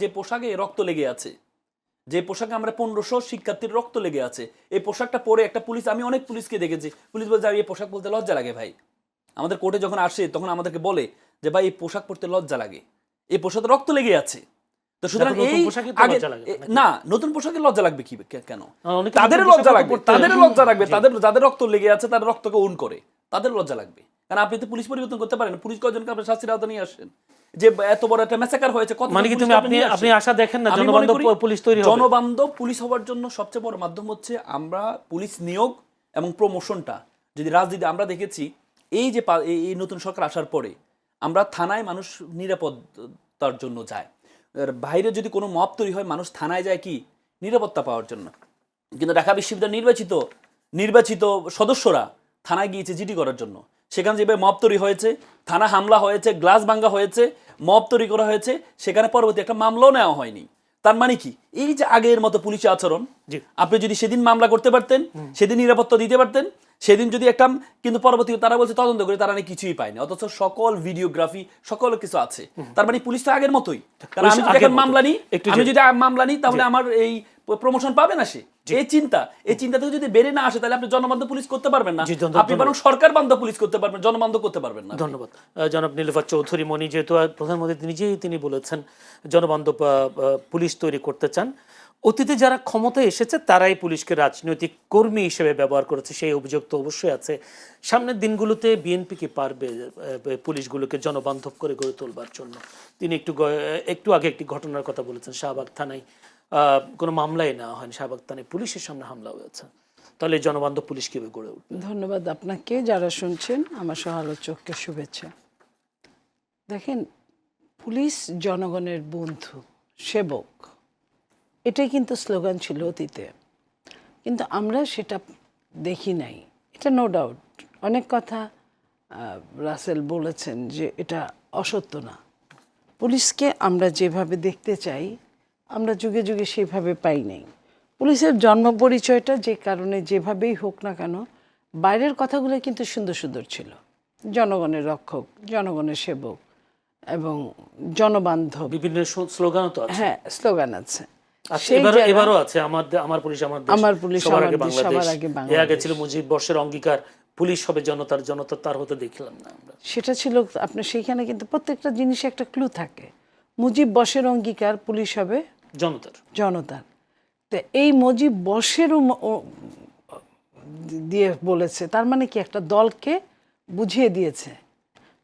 যে পোশাকে রক্ত লেগে আছে, যে পোশাকে আমরা 1500 শিক্ষার্থীর রক্ত লেগে আছে, এই পোশাকটা পরে একটা পুলিশ, আমি অনেক পুলিশকে দেখেছি, পুলিশ বলছে এই পোশাক পরতে লজ্জা লাগে ভাই। আমাদের কোর্টে যখন আসে তখন আমাদেরকে বলে যে ভাই এই পোশাক পরতে লজ্জা লাগে, এই পোশাকে রক্ত লেগে আছে। তো সুতরাং এই আগে না, নতুন পোশাকে লজ্জা লাগবে কি কেন? তাদের লজ্জা লাগবে, তাদের লজ্জা লাগবে, তাদের যাদের রক্ত লেগে আছে তাদের রক্তকে ওন করে, তাদের লজ্জা লাগবে। কারণ আপনি তো পুলিশ পরিবর্তন করতে পারেন, পুলিশ কয়জনকে আপনি শাস্তির আওতায় নিয়ে আসেন? যে এত বড় একটা ম্যাসাকার হয়েছে, কত মানে কি আপনি আশা দেখেন না জনবান্ধব পুলিশ তৈরি হবে? জনবান্ধব পুলিশ হওয়ার জন্য সবচেয়ে বড় মাধ্যম হচ্ছে আমরা পুলিশ নিয়োগ এবং প্রমোশনটা যদি রাজনীতি, আমরা দেখেছি এই যে এই নতুন সরকার আসার পরে আমরা থানায় মানুষ নিরাপত্তার জন্য যায়, বাইরে যদি কোনো মব তৈরি হয় মানুষ থানায় যায় কি নিরাপত্তা পাওয়ার জন্য। কিন্তু ঢাকা বিশ্ববিদ্যালয়ের নির্বাচিত সদস্যরা থানায় গিয়েছে জিডি করার জন্য। সেখানে যেভাবে মব তৈরি হয়েছে, থানা হামলা হয়েছে, গ্লাস ভাঙ্গা হয়েছে, মব তৈরি করা হয়েছে, সেখানে পরবর্তী একটা মামলাও নেওয়া হয়নি। তার মানে কি এই যে আগের মতো পুলিশের আচরণ, আপনি যদি সেদিন মামলা করতে পারতেন, সেদিন নিরাপত্তা দিতে পারতেন, সেদিন যদি একটা, কিন্তু পরবর্তী তারা বলছে তদন্ত করে তারা নাকি কিছুই পায়নি, অথচ সকল ভিডিওগ্রাফি সকল কিছু আছে। তার মানে পুলিশ তো আগের মতোই। কারণ আমি যদি এখন মামলা নিই তাহলে আমার এই প্রমোশন পাবে না সে। এই চিন্তা থেকে যদি বেড়ে না আসে তাহলে আপনি জনবান্ধব পুলিশ করতে পারবেন না, আপনি বরং সরকার বান্ধব পুলিশ করতে পারবেন, জনবান্ধব করতে পারবেন না। ধন্যবাদ জনাব নীলুফার চৌধুরী মনি। যেহেতু প্রধানমন্ত্রী নিজেই তিনি বলেছেন জনবান্ধব পুলিশ তৈরি করতে চান, অতীতে যারা ক্ষমতায় এসেছে তারাই পুলিশকে রাজনৈতিক কর্মী হিসেবে ব্যবহার করেছে, সেই অভিযোগ তো অবশ্যই আছে। সামনের দিনগুলোতে বিএনপি কি পারবে পুলিশগুলোকে জনবান্ধব করে গড়ে তোলবার জন্য? তিনি একটু আগে একটি ঘটনার কথা বলেছেন, শাহবাগ থানায় কোনো মামলাই নেওয়া হয়নি, শাহবাগ থানায় পুলিশের সামনে হামলা হয়েছে। তাহলে জনবান্ধব পুলিশ কিভাবে গড়ে উঠবে? ধন্যবাদ আপনাকে, যারা শুনছেন আমার সহালোচককে শুভেচ্ছা। দেখেন, পুলিশ জনগণের বন্ধু, সেবক, এটাই কিন্তু স্লোগান ছিল অতীতে, কিন্তু আমরা সেটা দেখি নাই। এটা নো ডাউট, অনেক কথা রাসেল বলেছেন যে এটা অসত্য না। পুলিশকে আমরা যেভাবে দেখতে চাই আমরা যুগে যুগে সেভাবে পাই নাই। পুলিশের জন্ম পরিচয়টা যে কারণে যেভাবেই হোক না কেন, বাইরের কথাগুলো কিন্তু সুন্দর সুন্দর ছিল। জনগণের রক্ষক, জনগণের সেবক এবং জনবান্ধব, বিভিন্ন স্লোগানও তো আছে। হ্যাঁ, স্লোগান আছে। এবারও আছে আমার পুলিশ আমার পুলিশ সবার আগে বাংলাদেশ। এর আগে ছিল মুজিব বর্ষের অঙ্গীকার, পুলিশ হবে জনতার, জনতা তার হতে দেখলাম না আমরা। সেটা ছিল আপনার সেইখানে, কিন্তু প্রত্যেকটা জিনিসে একটা ক্লু থাকে। মুজিব বর্ষের অঙ্গীকার, পুলিশ হবে জনতার। তো এই মুজিব বর্ষের দিয়ে বলেছে, তার মানে কি একটা দলকে বুঝিয়ে দিয়েছে।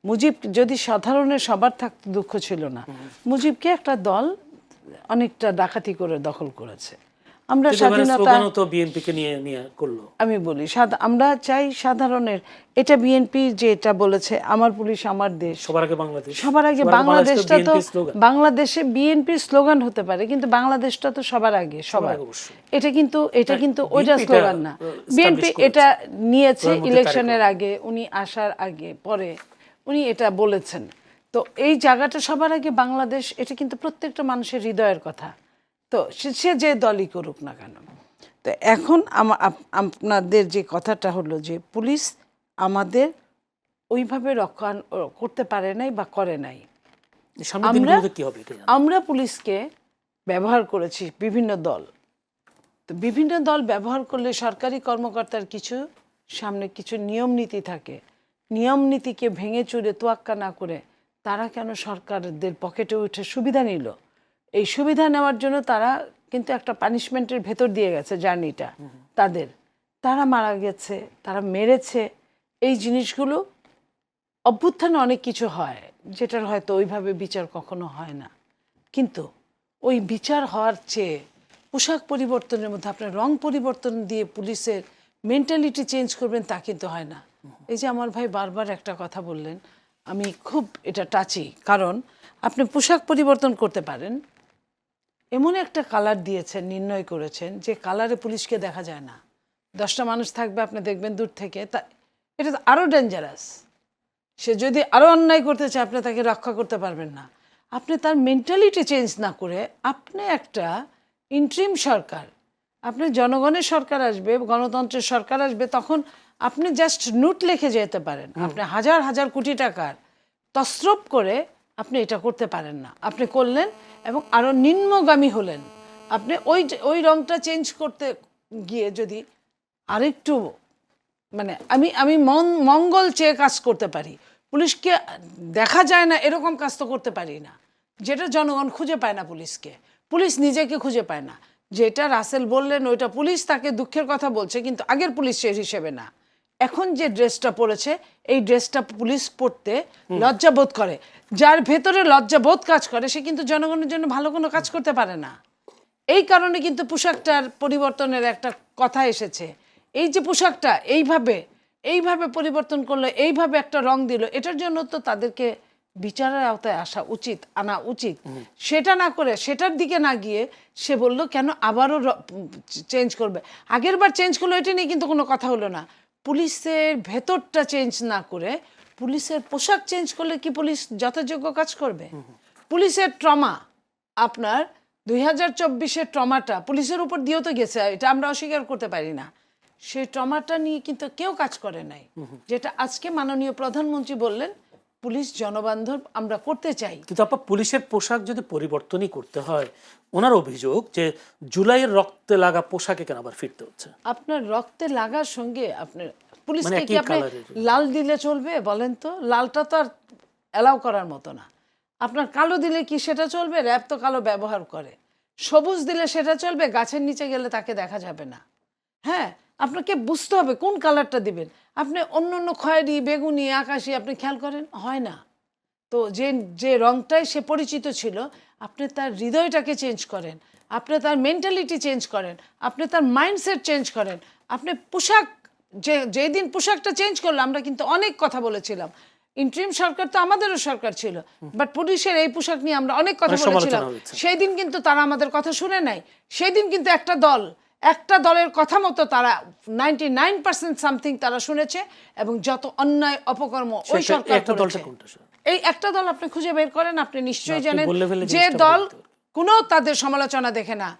মুজিব যদি সাধারণের সবার থাকতে দুঃখ ছিল না, মুজিবকে একটা দল অনেকটা ডাকাতি করে দখল করেছে। আমরা স্বাধীনতা বিএনপিকে নিয়ে করলো। আমি বলি আমরা চাই সাধারণের, এটা বিএনপি যে এটা বলেছে আমার পুলিশ আমার দেশ, সবার আগে বাংলাদেশ, সবার আগে বাংলাদেশটা তো বাংলাদেশে বিএনপির স্লোগান হতে পারে, কিন্তু বাংলাদেশটা তো সবার আগে, সবার। এটা কিন্তু ওইটা স্লোগান না। বিএনপি এটা নিয়েছে ইলেকশনের আগে, উনি আসার আগে পরে উনি এটা বলেছেন। তো এই জায়গাটা সবার আগে বাংলাদেশ, এটা কিন্তু প্রত্যেকটা মানুষের হৃদয়ের কথা। তো সে যে দলই করুক না কেন। তো এখন আপনাদের যে কথাটা হলো যে পুলিশ আমাদের ওইভাবে রক্ষা করতে পারে নাই বা করে নাই। আমরা পুলিশকে ব্যবহার করেছি বিভিন্ন দল। তো বিভিন্ন দল ব্যবহার করলে সরকারি কর্মকর্তার সামনে কিছু নিয়ম নীতি থাকে, নিয়ম নীতিকে ভেঙে চুরে তোয়াক্কা না করে তারা কেন সরকারদের পকেটে উঠে সুবিধা নিল? এই সুবিধা নেওয়ার জন্য তারা কিন্তু একটা পানিশমেন্টের ভেতর দিয়ে গেছে জার্নিটা তারা মারা গেছে, তারা মেরেছে। এই জিনিসগুলো অভ্যুত্থানে অনেক কিছু হয় যেটার হয়তো ওইভাবে বিচার কখনো হয় না, কিন্তু ওই বিচার হওয়ার চেয়ে পোশাক পরিবর্তনের মধ্যে আপনার রং পরিবর্তন দিয়ে পুলিশের মেন্টালিটি চেঞ্জ করবেন তা কিন্তু হয় না। এই যে আমার ভাই বারবার একটা কথা বললেন, আমি খুব এটা টাচি, কারণ আপনি পোশাক পরিবর্তন করতে পারেন, এমন একটা কালার দিয়েছেন, নির্ণয় করেছেন যে কালারে পুলিশকে দেখা যায় না। 10টা মানুষ থাকবে, আপনি দেখবেন দূর থেকে, তা এটা তো আরও ডেঞ্জারাস। সে যদি আরও অন্যায় করতে চায় আপনি তাকে রক্ষা করতে পারবেন না। আপনি তার মেন্টালিটি চেঞ্জ না করে আপনি একটা ইন্ট্রিম সরকার, আপনি জনগণের সরকার আসবে, গণতন্ত্রের সরকার আসবে, তখন আপনি জাস্ট নোট লিখে যেতে পারেন। আপনি হাজার হাজার কোটি টাকার তসরুপ করে আপনি এটা করতে পারেন না, আপনি করলেন এবং আরো নিম্নগামী হলেন। আপনি ওই রংটা চেঞ্জ করতে গিয়ে যদি আরেকটু মানে আমি মঙ্গল চেয়ে কাজ করতে পারি, পুলিশকে দেখা যায় না এরকম কাজ তো করতে পারি না, যেটা জনগণ খুঁজে পায় না পুলিশকে, পুলিশ নিজেকে খুঁজে পায় না। যেটা রাসেল বললেন ওইটা পুলিশ তাকে দুঃখের কথা বলছে, কিন্তু আগের পুলিশ সে হিসেবে না। এখন যে ড্রেসটা পরেছে এই ড্রেসটা পুলিশ পরতে লজ্জাবোধ করে, যার ভেতরে লজ্জাবোধ কাজ করে সে কিন্তু জনগণের জন্য ভালো কোনো কাজ করতে পারে না। এই কারণে কিন্তু পোশাকটার পরিবর্তনের একটা কথা এসেছে। এই যে পোশাকটা এইভাবে পরিবর্তন করলো, এইভাবে একটা রং দিল, এটার জন্য তো তাদেরকে বিচারের আওতায় আনা উচিত। সেটা না করে, সেটার দিকে না গিয়ে সে বলল কেন আবারও চেঞ্জ করবে। আগের বার চেঞ্জ করলো এটা নিয়ে কিন্তু কোনো কথা হলো না। পুলিশের ভেতরটা চেঞ্জ না করে পুলিশের পোশাক চেঞ্জ করলে কি পুলিশ যথাযোগ্য কাজ করবে? পুলিশের ট্রমা, আপনার 2024-এর ট্রমাটা পুলিশের উপর দিয়েও তো গেছে, এটা আমরা অস্বীকার করতে পারি না। সেই ট্রমাটা নিয়ে কিন্তু কেউ কাজ করে নাই, যেটা আজকে মাননীয় প্রধানমন্ত্রী বললেন পুলিশ জনবান্ধব আমরা করতে চাই। কিন্তু আপা পুলিশের পোশাক যদি পরিবর্তনই করতে হয়, ওনার অভিযোগ যে জুলাইয়ের রক্তে লাগা পোশাকে কেন আবার ফিরতে হচ্ছে। আপনার রক্তে লাগার সঙ্গে আপনার পুলিশকে মানে কি একই আপনি কালারের। লাল দিলে চলবে বলেন তো? লালটা তো আর অ্যালাউ করার মতো না। আপনার কালো দিলে কি সেটা চলবে? র্যাব তো কালো ব্যবহার করে। সবুজ দিলে সেটা চলবে? গাছের নিচে গেলে তাকে দেখা যাবে না। হ্যাঁ, আপনাকে বুঝতে হবে কোন কালারটা দিবেন। আপনি অন্য খয়েরি, বেগুনি, আকাশি আপনি খেয়াল করেন, হয় না। তো যে রংটাই সে পরিচিত ছিল, আপনি তার হৃদয়টাকে চেঞ্জ করেন, আপনি তার মেন্টালিটি চেঞ্জ করেন, আপনি তার মাইন্ডসেট চেঞ্জ করেন। আপনি পোশাক যেদিন পোশাকটা চেঞ্জ করলো, আমরা কিন্তু অনেক কথা বলেছিলাম। ইন্টারিম সরকার তো আমাদেরও সরকার ছিল, বাট পুলিশের এই পোশাক নিয়ে আমরা অনেক কথা অনেক বলেছিলাম। সমালোচনা হয়েছে। সেই দিন কিন্তু তারা আমাদের কথা শুনে নাই। সেই দিন কিন্তু একটা দলের কথা মতো তারা 99% সামথিং তারা শুনেছে, এবং যত অন্যায় অপকর্ম ওই সরকার একটা দলটা করেছে। কোনটা স্যার? এই একটা দল আপনি খুঁজে বের করেন, আপনি নিশ্চয়ই আপনি জানেন বললে ফেলে যে জিনিসটা দল বলতে হবে। কোনো তাদের সমালোচনা দেখে না।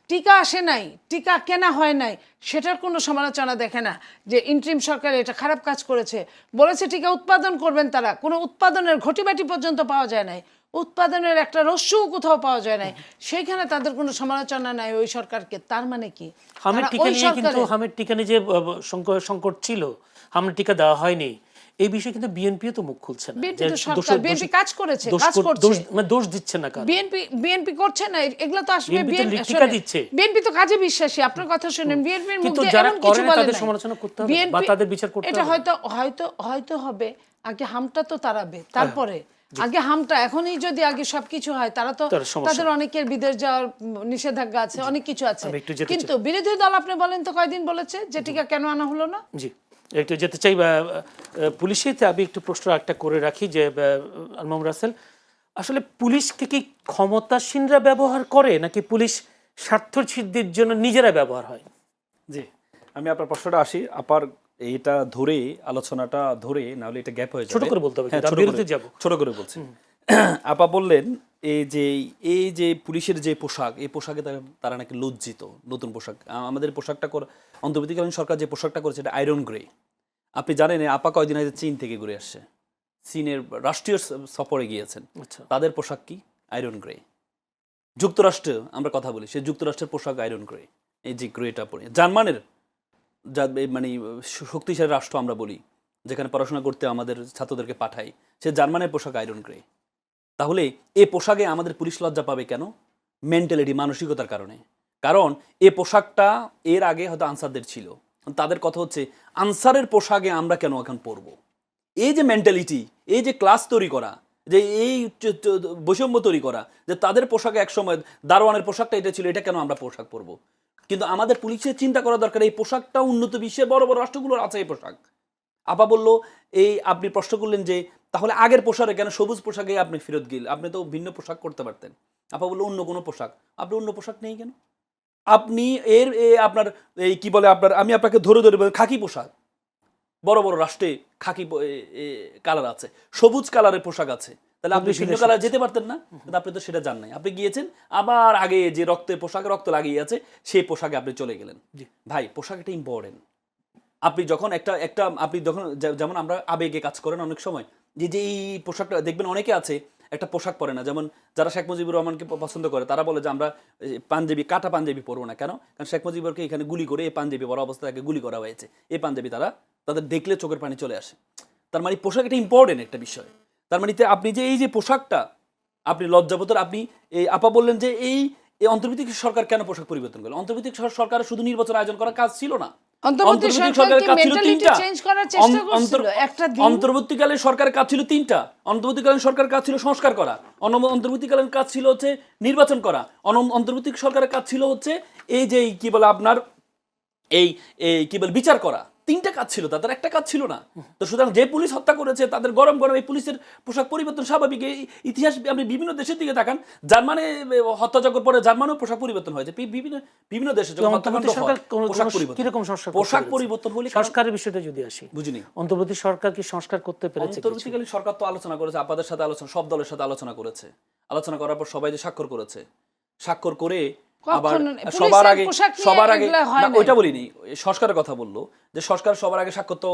টিকা আসে নাই, টিকা কেনা হয় নাই, সেটার কোনো সমালোচনা দেখে না। যে ইন্টারিম সরকার এটা খারাপ কাজ করেছে, বলেছে টিকা উৎপাদন করবেন, তারা কোনো উৎপাদনের ঘটিবাটি পর্যন্ত পাওয়া যায় নাই, উৎপাদনের একটা রস্যও কোথাও পাওয়া যায় নাই, সেইখানে তাদের কোনো সমালোচনা নাই ওই সরকারকে। তার মানে কি? হামের তারা টিকা ওই নিয়ে কিন্তু সরকারের- হামের টিকা নিয়ে যে সংকট ছিল, হামের টিকা দেওয়া হয়নি, এই বিষয়ে কিন্তু বিএনপিও তো মুখ খুলছে না। বিএনপি যে তো সরকার, বিএনপি কাজ করেছে, কাজ করছে। দোষ দিচ্ছে না কারণ বিএনপি করছে না, এগুলা তো আসবে বিএনপি তো টিকা দিচ্ছে। বিএনপি তো কাজে বিশ্বাসী। আপনার কথা শুনেন, বিএনপির মুখ কিন্তু দিয়ে যারা এমন কিছু করেন বলে তাদের নাই। সমালোচনা করতে হবে বা বিএনপি তাদের বিচার করতে এটা হবে। হয়তো হবে। আগে হামটা তো তাড়াবে, তারপরে আগে হামটা। এখনই যদি আগে সবকিছু হয়, তারা তো তার সমস্যা। তাদের অনেকের বিদেশ যাওয়ার নিষেধাজ্ঞা আছে, অনেক কিছু আছে। আমি একটু যেতে কিন্তু বিরোধী দল আপনি বলেন তো কয়দিন বলেছে যে টিকা কেন আনা হলো না? জি, একটু যেতে চাই পুলিশেতে। আমি একটু প্রশ্ন একটা করে রাখি যে আলমাম রাসেল, আসলে পুলিশকে কি ক্ষমতাসীনরা ব্যবহার করে, নাকি পুলিশ স্বার্থ সিদ্ধির জন্য নিজেরা ব্যবহার হয়? জি, আমি আপনার প্রশ্নটা আসি। আপার এইটা ধরে আলোচনাটা ধরে, না হলে এটা গ্যাপ হয়ে যাবে। ছোট করে বলতে হবে, হ্যাঁ, কিন্তু ছোট আমি বিরতি করে- যাব। ছোট করে বলছি। আপা বললেন এই যে পুলিশের যে পোশাক, এই পোশাকে তারা নাকি লজ্জিত। নতুন পোশাক, আমাদের পোশাকটা অন্তর্বর্তীকালীন সরকার যে পোশাকটা করেছে এটা আয়রন গ্রে। আপনি জানেন আপা কয়দিন আগে চীন থেকে ঘুরে আসছে, চীনের রাষ্ট্রীয় সফরে গিয়েছেন। আচ্ছা, তাদের পোশাক কি? Iron grey. যুক্তরাষ্ট্র আমরা কথা বলি, সে যুক্তরাষ্ট্রের পোশাক আয়রন গ্রে। এই যে গ্রেটা পরে জার্মানের মানে শক্তিশালী রাষ্ট্র আমরা বলি, যেখানে পড়াশোনা করতে আমাদের ছাত্রদেরকে পাঠাই, সে জার্মানের পোশাক আয়রন গ্রে। তাহলে এই পোশাকে আমাদের পুলিশ লজ্জা পাবে কেন? মেন্টালিটি, মানসিকতার কারণে। কারণ এই পোশাকটা এর আগে হয়তো আনসারদের ছিল, তাদের কথা হচ্ছে আনসারের পোশাকে আমরা কেন এখন পরব? এই যে মেন্টালিটি, এই যে ক্লাস তৈরি করা, যে এই বৈষম্য তৈরি করা, যে তাদের পোশাকে একসময় দারোয়ানের পোশাকটা এটা ছিল, এটা কেন আমরা পোশাক পরবো? কিন্তু আমাদের পুলিশের চিন্তা করা দরকার, এই পোশাকটা উন্নত বিশ্বের বড় বড় রাষ্ট্রগুলোর আছে এই পোশাক। আপা বলল, এই আপনি প্রশ্ন করলেন যে তাহলে আগের পোশাকে কেন সবুজ পোশাকে আপনি ফেরত গেল, আপনি তো ভিন্ন পোশাক করতে পারতেন। আপা বললো অন্য কোনো পোশাক। আপনি অন্য পোশাক নেই কেন? আপনি আপনার এই কি বলে আপনার, আমি আপনাকে ধরে বলি, খাকি পোশাক বড় বড় রাষ্ট্রে খাকি কালার আছে, সবুজ কালারের পোশাক আছে, তাহলে আপনি ভিন্ন কালার যেতে পারতেন না? কিন্তু আপনি তো সেটা জান নাই, আপনি গিয়েছেন আবার আগে যে রক্তের পোশাক, রক্ত লাগিয়ে আছে সেই পোশাকে আপনি চলে গেলেন। ভাই, পোশাক এটা ইম্পর্টেন্ট। আপনি যখন আপনি যখন যেমন আমরা আবেগে কাজ করেন অনেক সময়, যে এই পোশাকটা দেখবেন অনেকে আছে একটা পোশাক পরে না। যেমন যারা শেখ মুজিবুর রহমানকে পছন্দ করে তারা বলে যে আমরা পাঞ্জাবি, কাটা পাঞ্জাবি পরবো না। কেন? কারণ শেখ মুজিবুরকে এখানে গুলি করে এই পাঞ্জাবি পরা অবস্থায় তাকে গুলি করা হয়েছে। এই পাঞ্জাবি তাদের দেখলে চোখের পানি চলে আসে। তার মানে পোশাক একটা ইম্পর্টেন্ট একটা বিষয়। তার মানে আপনি যে এই যে পোশাকটা আপনি লজ্জাবোধের, আপনি এই আপা বললেন যে এই অন্তর্বর্তী সরকার কেন পোশাক পরিবর্তন করলো? অন্তর্বর্তী সরকারের শুধু নির্বাচন আয়োজন করার কাজ ছিল না। অন্তর্বর্তীকালীন সরকারের কাজ ছিল তিনটা। অন্তর্বর্তীকালীন সরকারের কাজ ছিল সংস্কার করা, অন্তর্বর্তীকালীন কাজ ছিল হচ্ছে নির্বাচন করা, অন্তর্বর্তী সরকারের কাজ ছিল হচ্ছে এই যে কি বলে আপনার এই কি বলে বিচার করা। তিনটা কাজ ছিল, তাদের একটা কাজ ছিল না। তো সুতরাং যে পুলিশ হত্যা করেছে তাদের গরম গরম এই পুলিশের পোশাক পরিবর্তন স্বাভাবিক। এই ইতিহাস আপনি বিভিন্ন দেশের দিকে তাকান, জার্মানে হত্যাযজ্ঞের পরে জার্মানেও পোশাক পরিবর্তন হয়েছে। বিভিন্ন দেশে পোশাক পরিবর্তন হলে সংস্কারের বিষয়টা যদি আসি, বুঝিনি অন্তর্বর্তী সরকার কি সংস্কার করতে পেরেছে? অন্তর্বর্তীকালীন সরকার তো আলোচনা করেছে, আপনাদের সাথে আলোচনা, সব দলের সাথে আলোচনা করেছে। আলোচনা করার পর সবাই যে স্বাক্ষর করেছে, স্বাক্ষর করে আবার সবার আগে ওইটা বলিনি, সংস্কারের কথা বললো যে সংস্কার সবার আগে স্বাক্ষর তো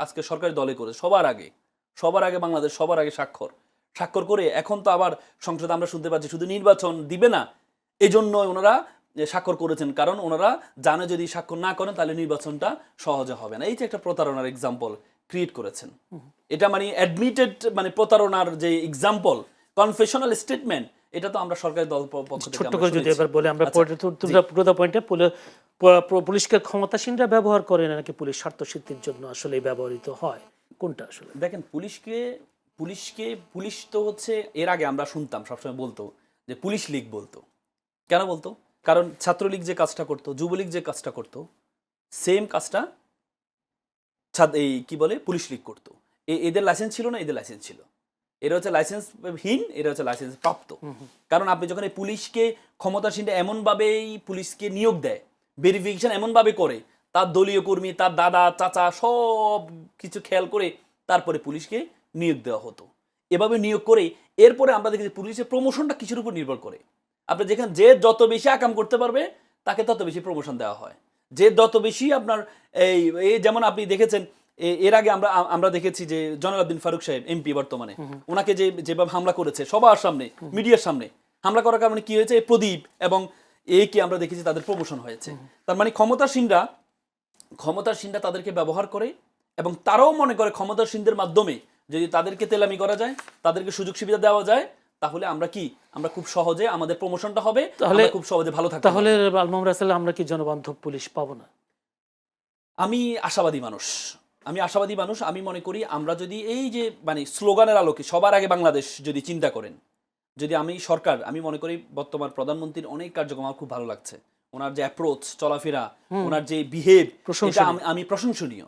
আজকে সরকারি দলে করেছে। সবার আগে বাংলাদেশ সবার আগে স্বাক্ষর করে এখন তো আবার সংসদে আমরা শুনতে পাচ্ছি শুধু নির্বাচন দিবে না, এই জন্য ওনারা স্বাক্ষর করেছেন। কারণ ওনারা জানে যদি স্বাক্ষর না করেন তাহলে নির্বাচনটা সহজে হবে না। এই যে একটা প্রতারণার এক্সাম্পল ক্রিয়েট করেছেন, এটা মানে অ্যাডমিটেড মানে প্রতারণার যে এক্সাম্পল, কনফেশনাল স্টেটমেন্ট, এটা তো আমরা সরকারি দল পক্ষ থেকে ছোট্ট করে যদি এবার বলে আমরা পুরো পয়েন্টে পুলিশকে ক্ষমতাসীনরা ব্যবহার করে না নাকি পুলিশ স্বার্থ সিদ্ধির জন্য আসলে ব্যবহৃত হয়, কোনটা আসলে? দেখেন, পুলিশ তো হচ্ছে এর আগে আমরা শুনতাম সবসময় বলতো যে পুলিশ লীগ বলতো। কেন বলতো? কারণ ছাত্রলীগ যে কাজটা করতো, যুবলীগ যে কাজটা করতো, সেম কাজটা এই কি বলে পুলিশ লীগ করতো। এদের লাইসেন্স ছিল না, এদের লাইসেন্স ছিল। এরা হচ্ছে লাইসেন্সহীন, এরা হচ্ছে লাইসেন্স প্রাপ্ত। কারণ আপনি যখন এই পুলিশকে ক্ষমতাসীনটা এমনভাবেই পুলিশকে নিয়োগ দেয়, ভেরিফিকেশন এমনভাবে করে, তার দলীয় কর্মী, তার দাদা চাচা সব কিছু খেয়াল করে তারপরে পুলিশকে নিয়োগ দেওয়া হতো। এভাবে নিয়োগ করে এরপরে আমরা দেখি যে পুলিশের প্রমোশনটা কিছুর উপর নির্ভর করে। আপনি যেখানে যে যত বেশি আকাম করতে পারবে তাকে তত বেশি প্রমোশন দেওয়া হয়। যে যত বেশি আপনার এই যেমন আপনি দেখেছেন এর আগে আমরা দেখেছি যে জয়নাল ফারুক সাহেব এমপি বর্তমানে, ওনাকে যেভাবে হামলা করেছে সবার সামনে, মিডিয়ার সামনে হামলা করার কারণে কি হয়েছে? প্রদীপ এবং কি আমরা দেখেছি তাদের প্রমোশন হয়েছে। তার মানে ক্ষমতাসীনরা তাদেরকে ব্যবহার করে এবং তারাও মনে করে ক্ষমতাসীনদের মাধ্যমে যদি তাদেরকে তেলামি করা যায়, তাদেরকে সুযোগ সুবিধা দেওয়া যায়, তাহলে আমরা খুব সহজে আমাদের প্রমোশনটা হবে, তাহলে খুব সহজে ভালো থাকতে। তাহলে আলমামুর রাসেল, আমরা কি জনবান্ধব পুলিশ পাবো না? আমি আশাবাদী মানুষ। আমি মনে করি আমরা যদি এই যে মানে স্লোগানের আলোকে সবার আগে বাংলাদেশ যদি চিন্তা করেন, যদি আমি মনে করি বর্তমান প্রধানমন্ত্রীর অনেক কার্যক্রম আমার খুব ভালো লাগছে। ওনার যে অ্যাপ্রোচ, চলাফেরা, ওনার যে বিহেভ, এটা আমি প্রশংসনীয়।